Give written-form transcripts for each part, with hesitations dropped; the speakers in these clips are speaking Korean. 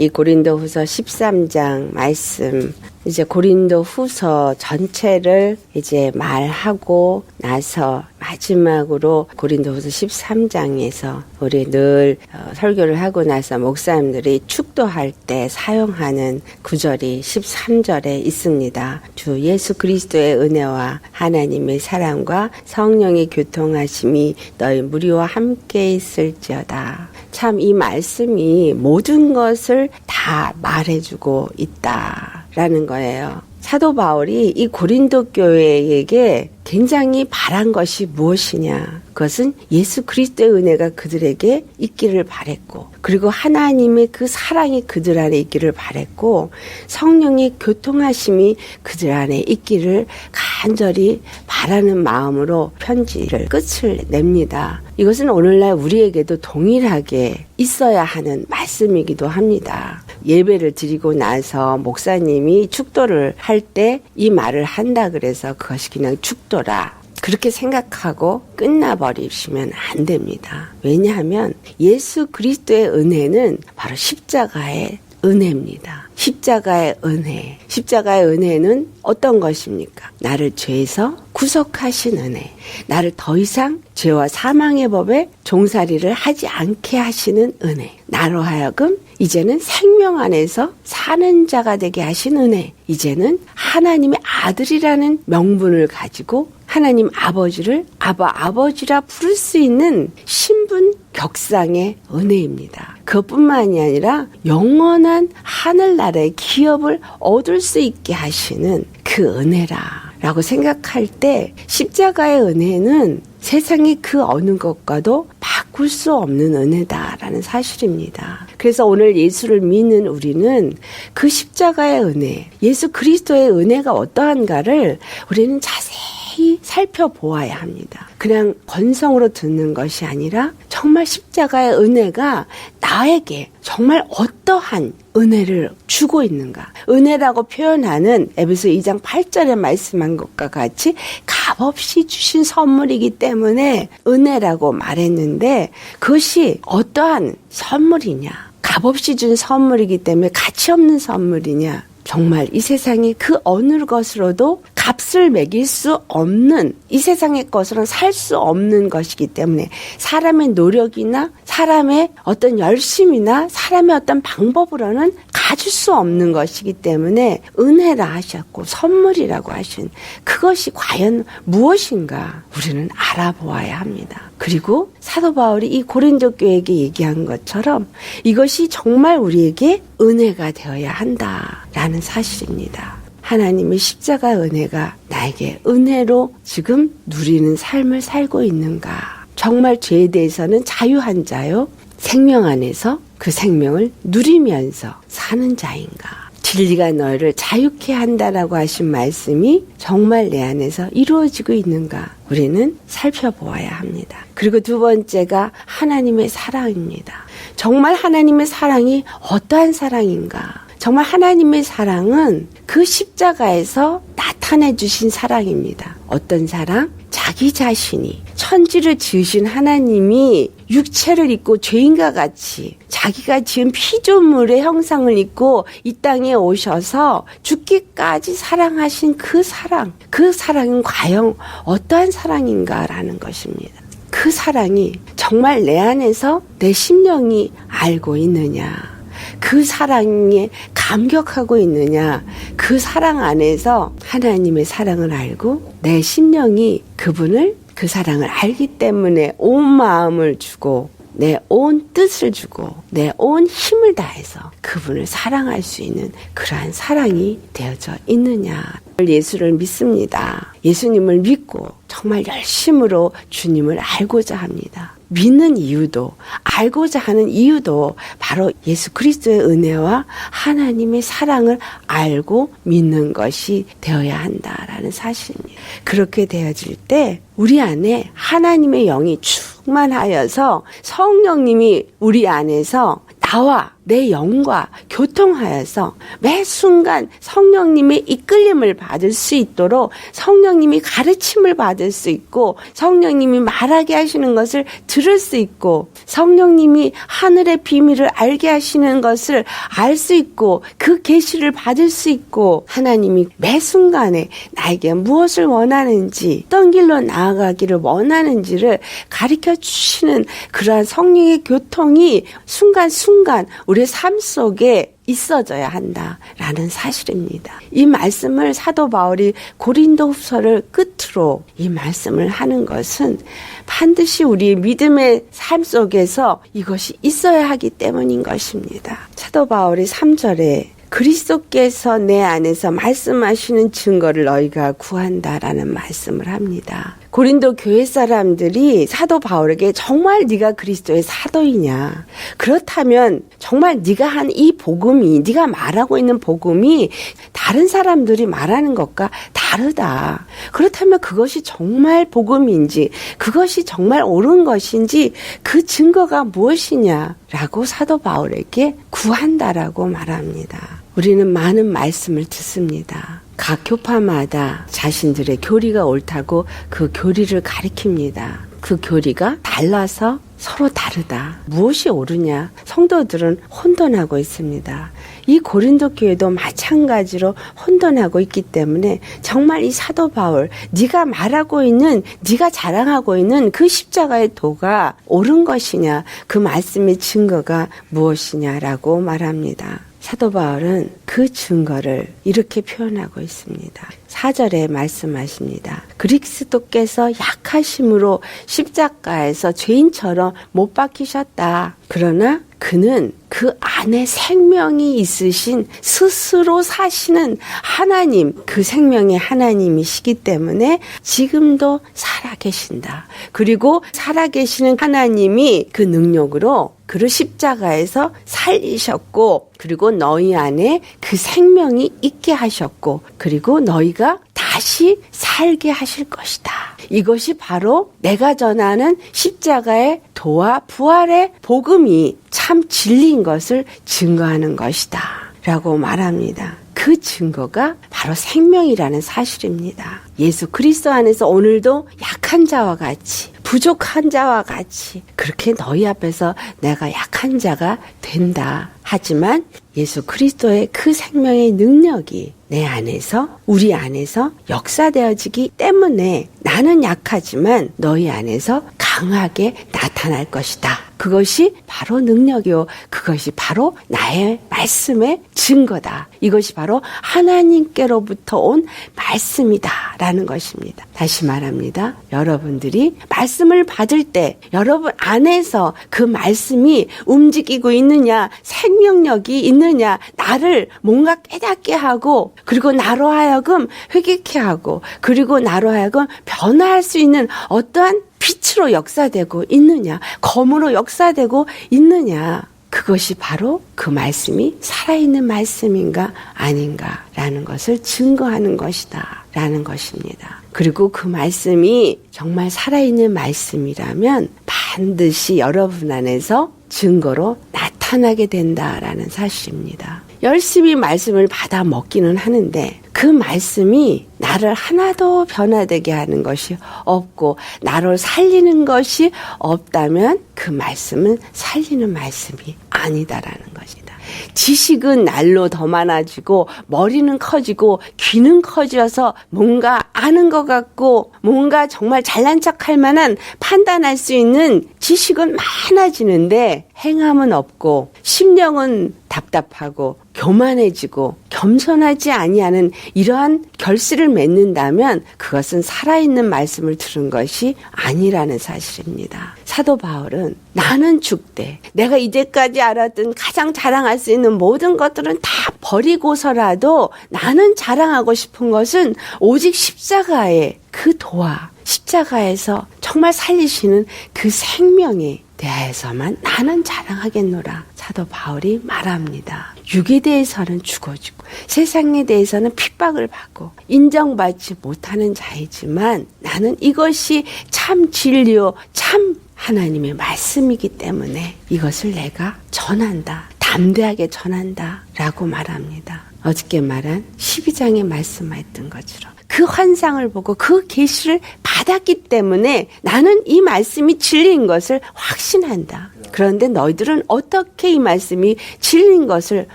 이 고린도후서 13장 말씀, 이제 고린도후서 전체를 이제 말하고 나서 마지막으로 고린도후서 13장에서 우리 늘 설교를 하고 나서 목사님들이 축도할 때 사용하는 구절이 13절에 있습니다. 주 예수 그리스도의 은혜와 하나님의 사랑과 성령의 교통하심이 너희 무리와 함께 있을지어다. 참 이 말씀이 모든 것을 다 말해주고 있다라는 거예요. 사도 바울이 이 고린도 교회에게 굉장히 바란 것이 무엇이냐? 그것은 예수 그리스도의 은혜가 그들에게 있기를 바랬고, 그리고 하나님의 그 사랑이 그들 안에 있기를 바랬고, 성령의 교통하심이 그들 안에 있기를 간절히 바라는 마음으로 편지를 끝을 냅니다. 이것은 오늘날 우리에게도 동일하게 있어야 하는 말씀이기도 합니다. 예배를 드리고 나서 목사님이 축도를 할 때 이 말을 한다 그래서 그것이 그냥 축도라, 그렇게 생각하고 끝나버리시면 안 됩니다. 왜냐하면 예수 그리스도의 은혜는 바로 십자가의 은혜입니다. 십자가의 은혜. 십자가의 은혜는 어떤 것입니까? 나를 죄에서 구속하신 은혜. 나를 더 이상 죄와 사망의 법에 종살이를 하지 않게 하시는 은혜. 나로 하여금 이제는 생명 안에서 사는 자가 되게 하신 은혜. 이제는 하나님의 아들이라는 명분을 가지고 하나님 아버지를 아버지라 부를 수 있는 신분 격상의 은혜입니다. 그것뿐만이 아니라 영원한 하늘나라의 기업을 얻을 수 있게 하시는 그 은혜라 라고 생각할 때 십자가의 은혜는 세상의 그 어느 것과도 바꿀 수 없는 은혜다라는 사실입니다. 그래서 오늘 예수를 믿는 우리는 그 십자가의 은혜, 예수 그리스도의 은혜가 어떠한가를 우리는 자세히 살펴보아야 합니다. 그냥 건성으로 듣는 것이 아니라 정말 십자가의 은혜가 나에게 정말 어떠한 은혜를 주고 있는가. 은혜라고 표현하는 에베소 2장 8절에 말씀한 것과 같이 값없이 주신 선물이기 때문에 은혜라고 말했는데, 그것이 어떠한 선물이냐, 값없이 준 선물이기 때문에 가치 없는 선물이냐, 정말 이 세상의 그 어느 것으로도 값을 매길 수 없는, 이 세상의 것으로는 살 수 없는 것이기 때문에 사람의 노력이나 사람의 어떤 열심이나 사람의 어떤 방법으로는 가질 수 없는 것이기 때문에 은혜라 하셨고 선물이라고 하신 그것이 과연 무엇인가 우리는 알아보아야 합니다. 그리고 사도 바울이 이 고린도 교회에게 얘기한 것처럼 이것이 정말 우리에게 은혜가 되어야 한다라는 사실입니다. 하나님의 십자가 은혜가 나에게 은혜로 지금 누리는 삶을 살고 있는가? 정말 죄에 대해서는 자유한 자요, 생명 안에서 그 생명을 누리면서 사는 자인가? 진리가 너를 자유케 한다라고 하신 말씀이 정말 내 안에서 이루어지고 있는가? 우리는 살펴보아야 합니다. 그리고 두 번째가 하나님의 사랑입니다. 정말 하나님의 사랑이 어떠한 사랑인가? 정말 하나님의 사랑은 그 십자가에서 나타내 주신 사랑입니다. 어떤 사랑? 자기 자신이, 천지를 지으신 하나님이 육체를 입고 죄인과 같이 자기가 지은 피조물의 형상을 입고 이 땅에 오셔서 죽기까지 사랑하신 그 사랑, 그 사랑은 과연 어떠한 사랑인가라는 것입니다. 그 사랑이 정말 내 안에서 내 심령이 알고 있느냐, 그 사랑에 감격하고 있느냐, 그 사랑 안에서 하나님의 사랑을 알고 내 심령이 그분을, 그 사랑을 알기 때문에 온 마음을 주고 내 온 뜻을 주고 내 온 힘을 다해서 그분을 사랑할 수 있는 그러한 사랑이 되어져 있느냐. 예수를 믿습니다. 예수님을 믿고 정말 열심으로 주님을 알고자 합니다. 믿는 이유도, 알고자 하는 이유도 바로 예수 그리스도의 은혜와 하나님의 사랑을 알고 믿는 것이 되어야 한다라는 사실입니다. 그렇게 되어질 때 우리 안에 하나님의 영이 충만하여서 성령님이 우리 안에서 나와 내 영과 교통하여서 매 순간 성령님의 이끌림을 받을 수 있도록 성령님이 가르침을 받을 수 있고 성령님이 말하게 하시는 것을 들을 수 있고 성령님이 하늘의 비밀을 알게 하시는 것을 알 수 있고 그 계시를 받을 수 있고 하나님이 매 순간에 나에게 무엇을 원하는지 어떤 길로 나아가기를 원하는지를 가르쳐 주시는 그러한 성령의 교통이 순간순간 우리의 삶 속에 있어져야 한다라는 사실입니다. 이 말씀을 사도 바울이 고린도후서를 끝으로 이 말씀을 하는 것은 반드시 우리 믿음의 삶 속에서 이것이 있어야 하기 때문인 것입니다. 사도 바울이 3절에 그리스도께서 내 안에서 말씀하시는 증거를 너희가 구한다라는 말씀을 합니다. 고린도 교회 사람들이 사도 바울에게 정말 네가 그리스도의 사도이냐? 그렇다면 정말 네가 한 이 복음이 네가 말하고 있는 복음이 다른 사람들이 말하는 것과 다르다. 그렇다면 그것이 정말 복음인지 그것이 정말 옳은 것인지 그 증거가 무엇이냐라고 사도 바울에게 구한다라고 말합니다. 우리는 많은 말씀을 듣습니다. 각 교파마다 자신들의 교리가 옳다고 그 교리를 가리킵니다. 그 교리가 달라서 서로 다르다. 무엇이 옳으냐? 성도들은 혼돈하고 있습니다. 이 고린도 교회도 마찬가지로 혼돈하고 있기 때문에 정말 이 사도 바울, 네가 말하고 있는, 네가 자랑하고 있는 그 십자가의 도가 옳은 것이냐? 그 말씀의 증거가 무엇이냐라고 말합니다. 사도 바울은 그 증거를 이렇게 표현하고 있습니다. 4절에 말씀하십니다. 그리스도께서 약하심으로 십자가에서 죄인처럼 못 박히셨다. 그러나 그는 그 안에 생명이 있으신 스스로 사시는 하나님, 그 생명의 하나님이시기 때문에 지금도 살아계신다. 그리고 살아계시는 하나님이 그 능력으로 그를 십자가에서 살리셨고 그리고 너희 안에 그 생명이 있게 하셨고 그리고 너희가 다시 살게 하실 것이다. 이것이 바로 내가 전하는 십자가의 도와 부활의 복음이 참 진리인 것을 증거하는 것이다 라고 말합니다. 그 증거가 바로 생명이라는 사실입니다. 예수 그리스도 안에서 오늘도 약한 자와 같이 부족한 자와 같이 그렇게 너희 앞에서 내가 약한 자가 된다. 하지만 예수 그리스도의 그 생명의 능력이 내 안에서 우리 안에서 역사되어지기 때문에 나는 약하지만 너희 안에서 강하게 나타날 것이다. 그것이 바로 능력이요. 그것이 바로 나의 말씀의 증거다. 이것이 바로 하나님께로부터 온 말씀이다. 라는 것입니다. 다시 말합니다. 여러분들이 말씀을 받을 때 여러분 안에서 그 말씀이 움직이고 있느냐, 생명력이 있느냐, 나를 뭔가 깨닫게 하고 그리고 나로 하여금 회개케 하고 그리고 나로 하여금 변화할 수 있는 어떠한 빛으로 역사되고 있느냐, 검으로 역사되고 있느냐, 그것이 바로 그 말씀이 살아있는 말씀인가 아닌가라는 것을 증거하는 것이다 라는 것입니다. 그리고 그 말씀이 정말 살아있는 말씀이라면 반드시 여러분 안에서 증거로 나타나게 된다라는 사실입니다. 열심히 말씀을 받아 먹기는 하는데 그 말씀이 나를 하나도 변화되게 하는 것이 없고 나를 살리는 것이 없다면 그 말씀은 살리는 말씀이 아니다라는 것이다. 지식은 날로 더 많아지고 머리는 커지고 귀는 커져서 뭔가 아는 것 같고 뭔가 정말 잘난 척할 만한 판단할 수 있는 지식은 많아지는데 행함은 없고 심령은 답답하고 교만해지고 겸손하지 아니하는 이러한 결실을 맺는다면 그것은 살아있는 말씀을 들은 것이 아니라는 사실입니다. 사도 바울은 나는 죽되 내가 이제까지 알았던 가장 자랑할 수 있는 모든 것들은 다 버리고서라도 나는 자랑하고 싶은 것은 오직 십자가의 그 도와 십자가에서 정말 살리시는 그 생명에 대해서만 나는 자랑하겠노라. 사도 바울이 말합니다. 육에 대해서는 죽어지고 세상에 대해서는 핍박을 받고 인정받지 못하는 자이지만 나는 이것이 참 진리요 참 하나님의 말씀이기 때문에 이것을 내가 전한다. 다 담대하게 전한다 라고 말합니다. 어저께 말한 12장에 말씀하였던 것처럼 그 환상을 보고 그 계시를 받았기 때문에 나는 이 말씀이 진리인 것을 확신한다. 그런데 너희들은 어떻게 이 말씀이 진리인 것을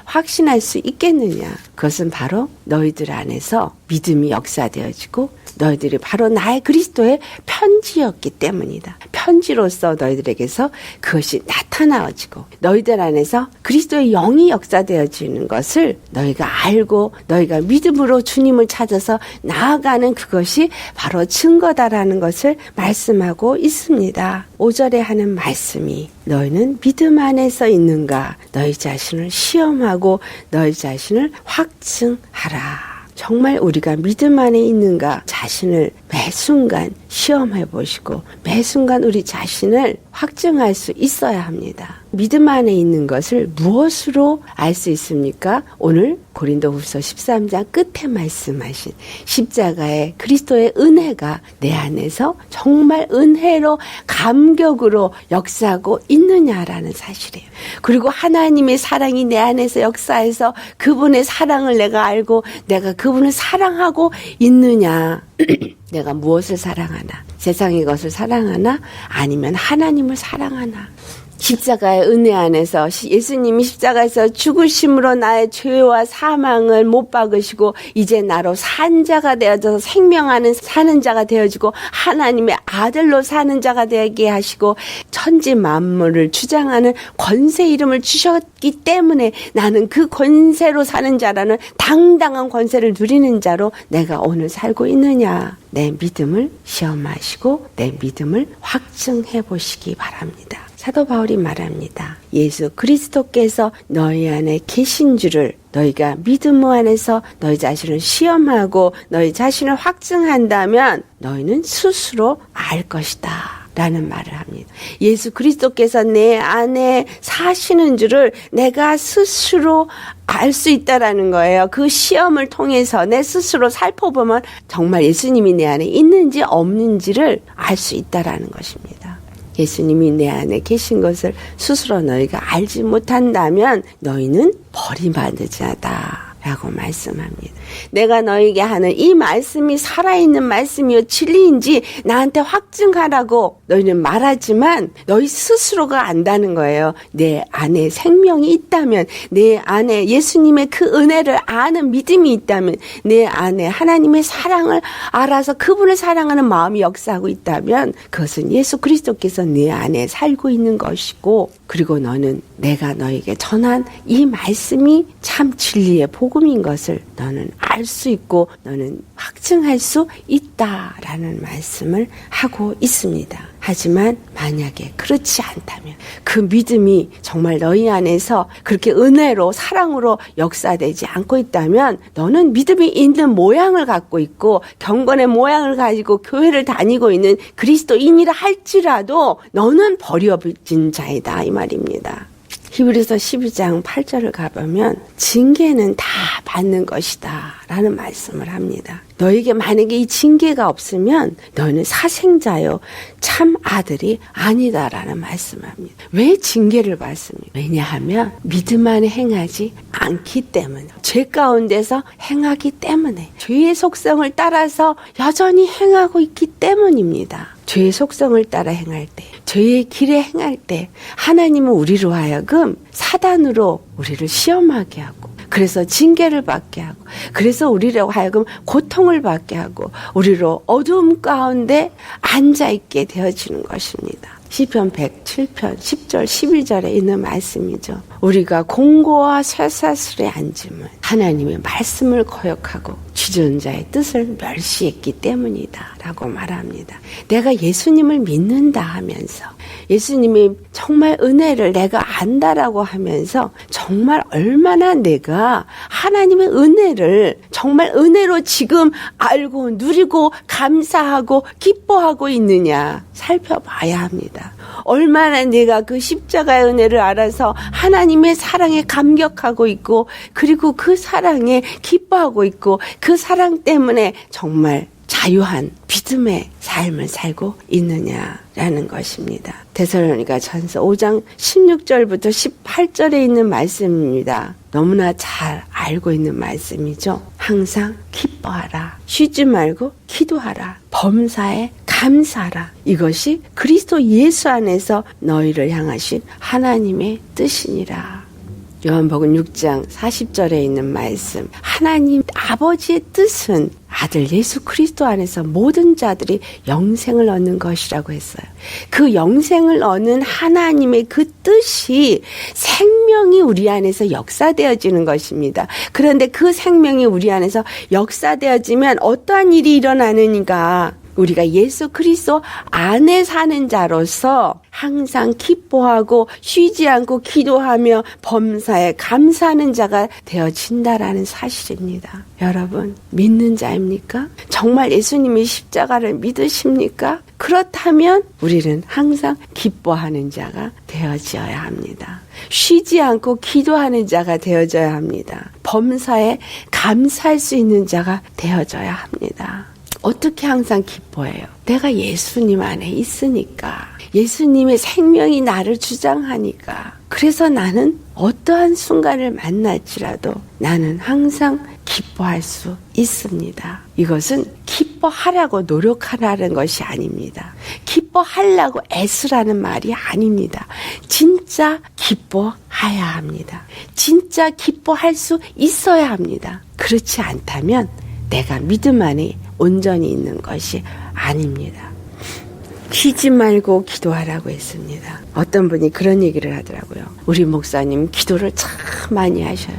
확신할 수 있겠느냐? 그것은 바로 너희들 안에서 믿음이 역사되어지고 너희들이 바로 나의 그리스도의 편지였기 때문이다. 편지로서 너희들에게서 그것이 나타나지고 너희들 안에서 그리스도의 영이 역사되어지는 것을 너희가 알고 너희가 믿음으로 주님을 찾아서 나아가는 그것이 바로 증거다라는 것을 말씀하고 있습니다. 5절에 하는 말씀이 너희는 믿음 안에서 있는가? 너희 자신을 시험하고 너희 자신을 확증하라. 정말 우리가 믿음 안에 있는가 자신을 매 순간 시험해 보시고 매 순간 우리 자신을 확증할 수 있어야 합니다. 믿음 안에 있는 것을 무엇으로 알 수 있습니까? 오늘 고린도후서 13장 끝에 말씀하신 십자가의 그리스도의 은혜가 내 안에서 정말 은혜로 감격으로 역사하고 있느냐라는 사실이에요. 그리고 하나님의 사랑이 내 안에서 역사해서 그분의 사랑을 내가 알고 내가 그분을 사랑하고 있느냐. 내가 무엇을 사랑하나? 세상의 것을 사랑하나? 아니면 하나님을 사랑하나? 십자가의 은혜 안에서 예수님이 십자가에서 죽으심으로 나의 죄와 사망을 못 박으시고 이제 나로 산 자가 되어져서 생명하는 사는 자가 되어지고 하나님의 아들로 사는 자가 되게 하시고 천지 만물을 주장하는 권세 이름을 주셨기 때문에 나는 그 권세로 사는 자라는 당당한 권세를 누리는 자로 내가 오늘 살고 있느냐. 내 믿음을 시험하시고 내 믿음을 확증해 보시기 바랍니다. 사도 바울이 말합니다. 예수 그리스도께서 너희 안에 계신 줄을 너희가 믿음 안에서 너희 자신을 시험하고 너희 자신을 확증한다면 너희는 스스로 알 것이다. 라는 말을 합니다. 예수 그리스도께서 내 안에 사시는 줄을 내가 스스로 알 수 있다라는 거예요. 그 시험을 통해서 내 스스로 살펴보면 정말 예수님이 내 안에 있는지 없는지를 알 수 있다라는 것입니다. 예수님이 내 안에 계신 것을 스스로 너희가 알지 못한다면 너희는 버림받은 자다. 라고 말씀합니다. 내가 너에게 하는 이 말씀이 살아있는 말씀이요 진리인지 나한테 확증하라고 너희는 말하지만 너희 스스로가 안다는 거예요. 내 안에 생명이 있다면 내 안에 예수님의 그 은혜를 아는 믿음이 있다면 내 안에 하나님의 사랑을 알아서 그분을 사랑하는 마음이 역사하고 있다면 그것은 예수 그리스도께서 내 안에 살고 있는 것이고 그리고 너는 내가 너에게 전한 이 말씀이 참 진리의 복음인 것을 너는 알 수 있고 너는 확증할 수 있다라는 말씀을 하고 있습니다. 하지만 만약에 그렇지 않다면 그 믿음이 정말 너희 안에서 그렇게 은혜로 사랑으로 역사되지 않고 있다면 너는 믿음이 있는 모양을 갖고 있고 경건의 모양을 가지고 교회를 다니고 있는 그리스도인이라 할지라도 너는 버려진 자이다 이 말입니다. 히브리서 12장 8절을 가보면 징계는 다 받는 것이다 라는 말씀을 합니다. 너에게 만약에 이 징계가 없으면 너는 사생자요 참 아들이 아니다라는 말씀을 합니다. 왜 징계를 받습니까? 왜냐하면 믿음 안에 행하지 않기 때문에 죄 가운데서 행하기 때문에 죄의 속성을 따라서 여전히 행하고 있기 때문입니다. 죄의 속성을 따라 행할 때 죄의 길에 행할 때 하나님은 우리로 하여금 사단으로 우리를 시험하게 하고 그래서 징계를 받게 하고 그래서 우리로 하여금 고통을 받게 하고 우리로 어두움 가운데 앉아있게 되어지는 것입니다. 시편 107편 10절 11절에 있는 말씀이죠. 우리가 공고와 쇠사슬에 앉으면 하나님의 말씀을 거역하고 주전자의 뜻을 멸시했기 때문이다 라고 말합니다. 내가 예수님을 믿는다 하면서 예수님이 정말 은혜를 내가 안다라고 하면서 정말 얼마나 내가 하나님의 은혜를 정말 은혜로 지금 알고 누리고 감사하고 기뻐하고 있느냐 살펴봐야 합니다. 얼마나 내가 그 십자가의 은혜를 알아서 하나님의 사랑에 감격하고 있고 그리고 그 사랑에 기뻐하고 있고 그 사랑 때문에 정말 자유한 믿음의 삶을 살고 있느냐라는 것입니다. 데살로니가 전서 5장 16절부터 18절에 있는 말씀입니다. 너무나 잘 알고 있는 말씀이죠. 항상 기뻐하라. 쉬지 말고 기도하라. 범사에 감사하라. 이것이 그리스도 예수 안에서 너희를 향하신 하나님의 뜻이니라. 요한복음 6장 40절에 있는 말씀. 하나님 아버지의 뜻은 아들 예수 그리스도 안에서 모든 자들이 영생을 얻는 것이라고 했어요. 그 영생을 얻는 하나님의 그 뜻이 생명이 우리 안에서 역사되어지는 것입니다. 그런데 그 생명이 우리 안에서 역사되어지면 어떠한 일이 일어나는가? 우리가 예수 그리스도 안에 사는 자로서 항상 기뻐하고 쉬지 않고 기도하며 범사에 감사하는 자가 되어진다라는 사실입니다. 여러분, 믿는 자입니까? 정말 예수님이 십자가를 믿으십니까? 그렇다면 우리는 항상 기뻐하는 자가 되어져야 합니다. 쉬지 않고 기도하는 자가 되어져야 합니다. 범사에 감사할 수 있는 자가 되어져야 합니다. 어떻게 항상 기뻐해요? 내가 예수님 안에 있으니까. 예수님의 생명이 나를 주장하니까. 그래서 나는 어떠한 순간을 만날지라도 나는 항상 기뻐할 수 있습니다. 이것은 기뻐하라고 노력하라는 것이 아닙니다. 기뻐하려고 애쓰라는 말이 아닙니다. 진짜 기뻐해야 합니다. 진짜 기뻐할 수 있어야 합니다. 그렇지 않다면 내가 믿음 안에 온전히 있는 것이 아닙니다. 쉬지 말고 기도하라고 했습니다. 어떤 분이 그런 얘기를 하더라고요. 우리 목사님 기도를 참 많이 하셔요.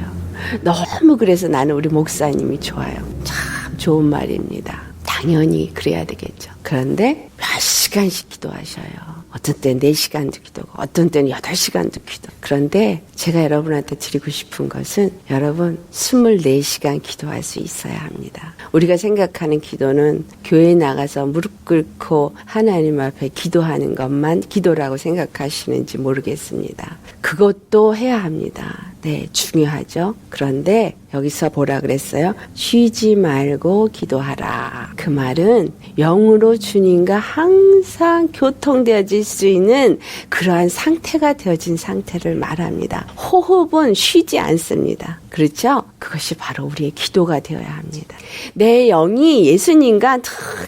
너무 그래서 나는 우리 목사님이 좋아요. 참 좋은 말입니다. 당연히 그래야 되겠죠. 그런데 몇 시간씩 기도하셔요. 어떤 때는 4시간도 기도하고 어떤 때는 8시간도 기도. 그런데 제가 여러분한테 드리고 싶은 것은 여러분 24시간 기도할 수 있어야 합니다. 우리가 생각하는 기도는 교회에 나가서 무릎 꿇고 하나님 앞에 기도하는 것만 기도라고 생각하시는지 모르겠습니다. 그것도 해야 합니다. 네, 중요하죠. 그런데 여기서 뭐라 그랬어요? 쉬지 말고 기도하라. 그 말은 영으로 주님과 항상 교통되어질 수 있는 그러한 상태가 되어진 상태를 말합니다. 호흡은 쉬지 않습니다. 그렇죠? 그것이 바로 우리의 기도가 되어야 합니다. 내 영이 예수님과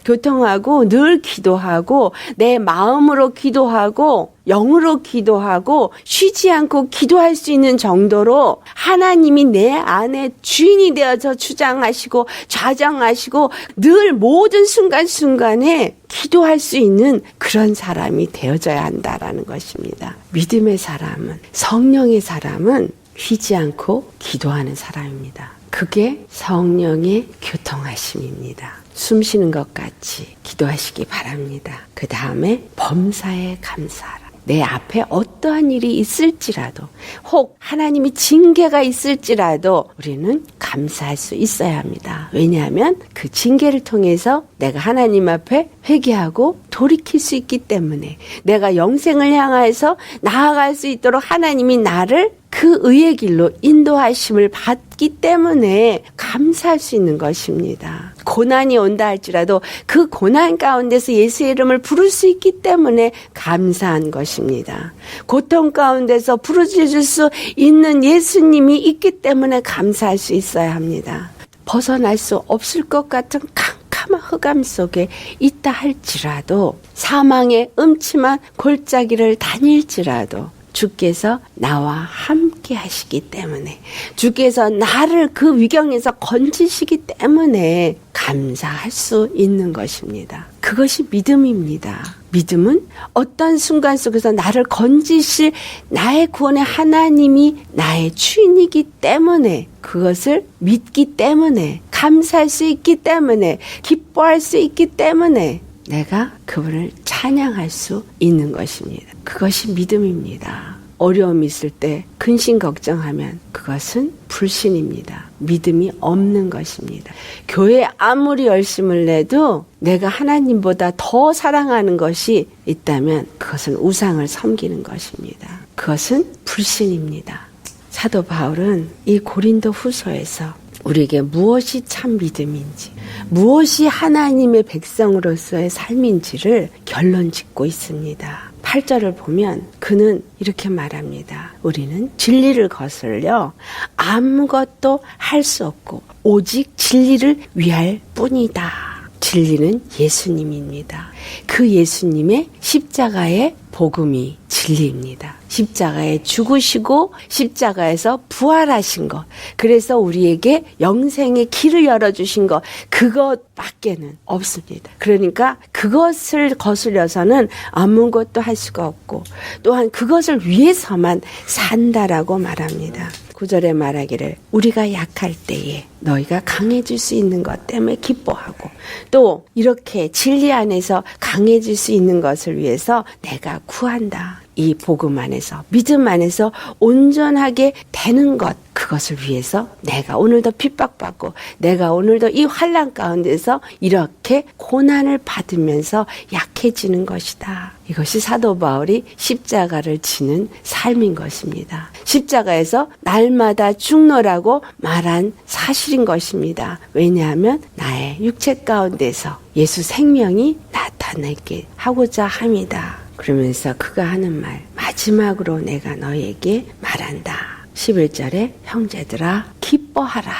교통하고 늘 기도하고 내 마음으로 기도하고 영으로 기도하고 쉬지 않고 기도할 수 있는 정도로 하나님이 내 안에 주인이 되어서 주장하시고 좌정하시고 늘 모든 순간순간에 기도할 수 있는 그런 사람이 되어져야 한다라는 것입니다. 믿음의 사람은, 성령의 사람은 쉬지 않고 기도하는 사람입니다. 그게 성령의 교통하심입니다. 숨 쉬는 것 같이 기도하시기 바랍니다. 그 다음에 범사에 감사하라. 내 앞에 어떠한 일이 있을지라도 혹 하나님이 징계가 있을지라도 우리는 감사할 수 있어야 합니다. 왜냐하면 그 징계를 통해서 내가 하나님 앞에 회개하고 돌이킬 수 있기 때문에 내가 영생을 향해서 나아갈 수 있도록 하나님이 나를 그 의의 길로 인도하심을 받기 때문에 감사할 수 있는 것입니다. 고난이 온다 할지라도 그 고난 가운데서 예수의 이름을 부를 수 있기 때문에 감사한 것입니다. 고통 가운데서 부르짖을 수 있는 예수님이 있기 때문에 감사할 수 있어야 합니다. 벗어날 수 없을 것 같은 캄캄한 흑암 속에 있다 할지라도 사망의 음침한 골짜기를 다닐지라도 주께서 나와 함께 하시기 때문에 주께서 나를 그 위경에서 건지시기 때문에 감사할 수 있는 것입니다. 그것이 믿음입니다. 믿음은 어떤 순간 속에서 나를 건지실 나의 구원의 하나님이 나의 주인이기 때문에 그것을 믿기 때문에 감사할 수 있기 때문에 기뻐할 수 있기 때문에 내가 그분을 찬양할 수 있는 것입니다. 그것이 믿음입니다. 어려움이 있을 때 근심 걱정하면 그것은 불신입니다. 믿음이 없는 것입니다. 교회에 아무리 열심을 내도 내가 하나님보다 더 사랑하는 것이 있다면 그것은 우상을 섬기는 것입니다. 그것은 불신입니다. 사도 바울은 이 고린도 후서에서 우리에게 무엇이 참 믿음인지 무엇이 하나님의 백성으로서의 삶인지를 결론 짓고 있습니다. 8절을 보면 그는 이렇게 말합니다. 우리는 진리를 거슬려 아무것도 할 수 없고 오직 진리를 위할 뿐이다. 진리는 예수님입니다. 그 예수님의 십자가의 복음이 진리입니다. 십자가에 죽으시고 십자가에서 부활하신 것, 그래서 우리에게 영생의 길을 열어주신 것, 그것밖에는 없습니다. 그러니까 그것을 거슬려서는 아무것도 할 수가 없고 또한 그것을 위해서만 산다라고 말합니다. 9절에 말하기를 우리가 약할 때에 너희가 강해질 수 있는 것 때문에 기뻐하고 또 이렇게 진리 안에서 강해질 수 있는 것을 위해서 내가 구한다. 이 복음 안에서 믿음 안에서 온전하게 되는 것, 그것을 위해서 내가 오늘도 핍박받고 내가 오늘도 이 환난 가운데서 이렇게 고난을 받으면서 약해지는 것이다. 이것이 사도 바울이 십자가를 지는 삶인 것입니다. 십자가에서 날마다 죽노라고 말한 사실인 것입니다. 왜냐하면 나의 육체 가운데서 예수 생명이 나타나게 하고자 합니다. 그러면서 그가 하는 말, 마지막으로 내가 너에게 말한다. 11절에 형제들아 기뻐하라.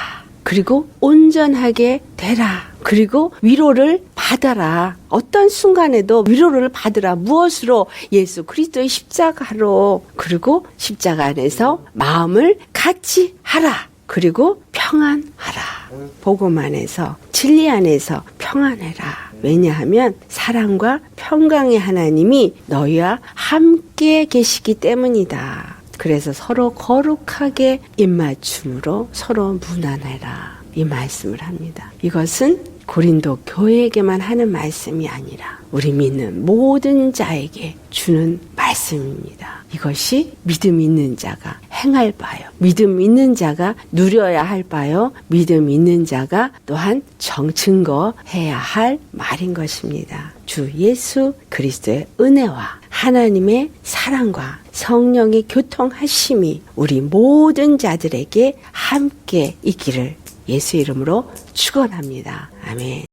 그리고 온전하게 되라. 그리고 위로를 받아라. 어떤 순간에도 위로를 받으라. 무엇으로? 예수 그리스도의 십자가로. 그리고 십자가 안에서 마음을 같이 하라. 그리고 평안하라. 복음 안에서 진리 안에서 평안해라. 왜냐하면 사랑과 평강의 하나님이 너희와 함께 계시기 때문이다. 그래서 서로 거룩하게 입맞춤으로 서로 무난해라. 이 말씀을 합니다. 이것은 고린도 교회에게만 하는 말씀이 아니라 우리 믿는 모든 자에게 주는 말씀입니다. 이것이 믿음 있는 자가 행할 바요. 믿음 있는 자가 누려야 할 바요. 믿음 있는 자가 또한 증거해야 할 말인 것입니다. 주 예수 그리스도의 은혜와 하나님의 사랑과 성령의 교통하심이 우리 모든 자들에게 함께 있기를 예수 이름으로 축원합니다. 아멘.